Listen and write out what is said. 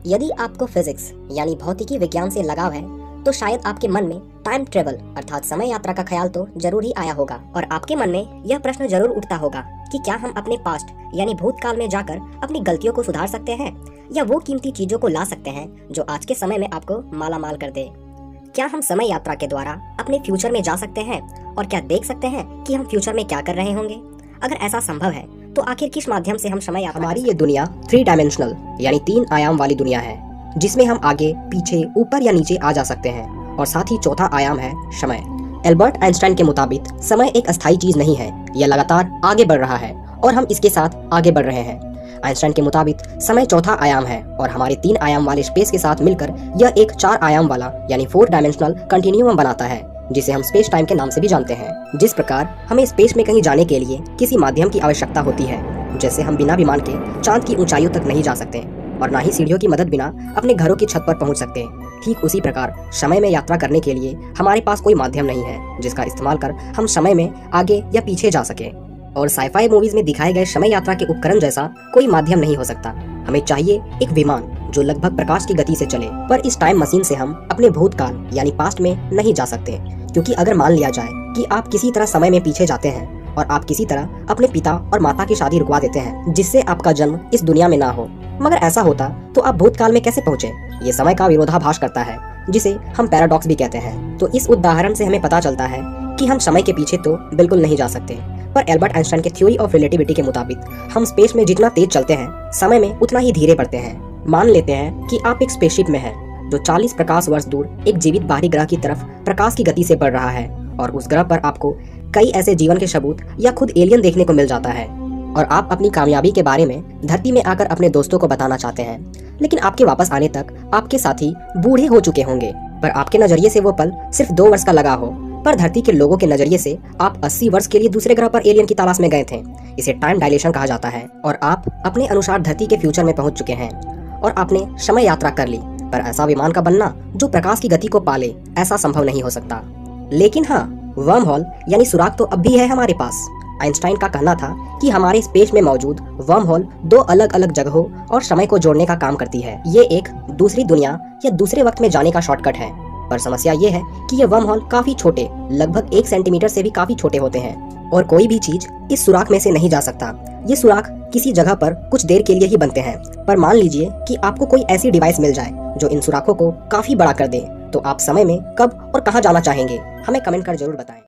यदि आपको फिजिक्स यानी भौतिकी विज्ञान से लगाव है तो शायद आपके मन में टाइम ट्रेवल अर्थात समय यात्रा का ख्याल तो जरूर ही आया होगा और आपके मन में यह प्रश्न जरूर उठता होगा कि क्या हम अपने पास्ट यानी भूतकाल में जाकर अपनी गलतियों को सुधार सकते हैं या वो कीमती चीजों को ला सकते हैं जो आज के समय में आपको माला माल कर दे। क्या हम समय यात्रा के द्वारा अपने फ्यूचर में जा सकते हैं और क्या देख सकते हैं कि हम फ्यूचर में क्या कर रहे होंगे? अगर ऐसा संभव है तो आखिर किस माध्यम से हम समय यात्रा? हमारी ये दुनिया 3 डायमेंशनल यानी 3 आयाम वाली दुनिया है जिसमें हम आगे पीछे ऊपर या नीचे आ जा सकते हैं और साथ ही चौथा आयाम है समय। एल्बर्ट आइंस्टाइन के मुताबिक समय एक अस्थायी चीज नहीं है, यह लगातार आगे बढ़ रहा है और हम इसके साथ आगे बढ़ रहे हैं। आइंस्टाइन के मुताबिक समय चौथा आयाम है और हमारे 3 आयाम वाले स्पेस के साथ मिलकर यह एक 4 आयाम वाला यानी 4 डायमेंशनल कंटिन्यूम बनाता है जिसे हम स्पेस टाइम के नाम से भी जानते हैं। जिस प्रकार हमें स्पेस में कहीं जाने के लिए किसी माध्यम की आवश्यकता होती है, जैसे हम बिना विमान के चांद की ऊंचाइयों तक नहीं जा सकते और ना ही सीढ़ियों की मदद बिना अपने घरों की छत पर पहुंच सकते, ठीक उसी प्रकार समय में यात्रा करने के लिए हमारे पास कोई माध्यम नहीं है जिसका इस्तेमाल कर हम समय में आगे या पीछे जा सके। और साइफाई मूवीज में दिखाए गए समय यात्रा के उपकरण जैसा कोई माध्यम नहीं हो सकता। हमें चाहिए एक विमान जो लगभग प्रकाश की गति से चले, पर इस टाइम मशीन से हम अपने भूतकाल यानी पास्ट में नहीं जा सकते, क्योंकि अगर मान लिया जाए कि आप किसी तरह समय में पीछे जाते हैं और आप किसी तरह अपने पिता और माता की शादी रुकवा देते हैं जिससे आपका जन्म इस दुनिया में ना हो, मगर ऐसा होता तो आप भूतकाल में कैसे पहुँचे? ये समय का विरोधाभास करता है जिसे हम पैराडॉक्स भी कहते हैं। तो इस उदाहरण से हमें पता चलता है कि हम समय के पीछे तो बिल्कुल नहीं जा सकते, पर एल्बर्ट आइंस्टाइन के थ्योरी ऑफ रिलेटिविटी के मुताबिक हम स्पेस में जितना तेज चलते हैं समय में उतना ही धीरे बढ़ते हैं। मान लेते हैं कि आप एक स्पेसशिप में हैं जो 40 प्रकाश वर्ष दूर एक जीवित बाहरी ग्रह की तरफ प्रकाश की गति से बढ़ रहा है और उस ग्रह पर आपको कई ऐसे जीवन के सबूत या खुद एलियन देखने को मिल जाता है और आप अपनी कामयाबी के बारे में धरती में आकर अपने दोस्तों को बताना चाहते हैं, लेकिन आपके वापस आने तक आपके साथी बूढ़े हो चुके होंगे, पर आपके नजरिए से वो पल सिर्फ 2 वर्ष का लगा हो, पर धरती के लोगों के नजरिए से आप 80 वर्ष के लिए दूसरे ग्रह पर एलियन की तलाश में गए थे। इसे टाइम डायलेशन कहा जाता है और आप अपने अनुसार धरती के फ्यूचर में पहुंच चुके हैं और आपने समय यात्रा कर ली, पर ऐसा विमान का बनना जो प्रकाश की गति को पाले ऐसा संभव नहीं हो सकता। लेकिन हाँ, वर्म होल यानी सुराग तो अब भी है हमारे पास। आइंस्टाइन का कहना था कि हमारे स्पेस में मौजूद वर्म होल 2 अलग अलग जगहों और समय को जोड़ने का काम करती है। ये एक दूसरी दुनिया या दूसरे वक्त में जाने का शॉर्टकट है, पर समस्या ये है कि ये वर्म होल काफी छोटे, लगभग 1 सेंटीमीटर से भी काफी छोटे होते हैं और कोई भी चीज इस सुराख में से नहीं जा सकता। ये सुराख किसी जगह पर कुछ देर के लिए ही बनते हैं, पर मान लीजिए कि आपको कोई ऐसी डिवाइस मिल जाए जो इन सुराखों को काफी बड़ा कर दे, तो आप समय में कब और कहां जाना चाहेंगे? हमें कमेंट कर जरूर बताएं।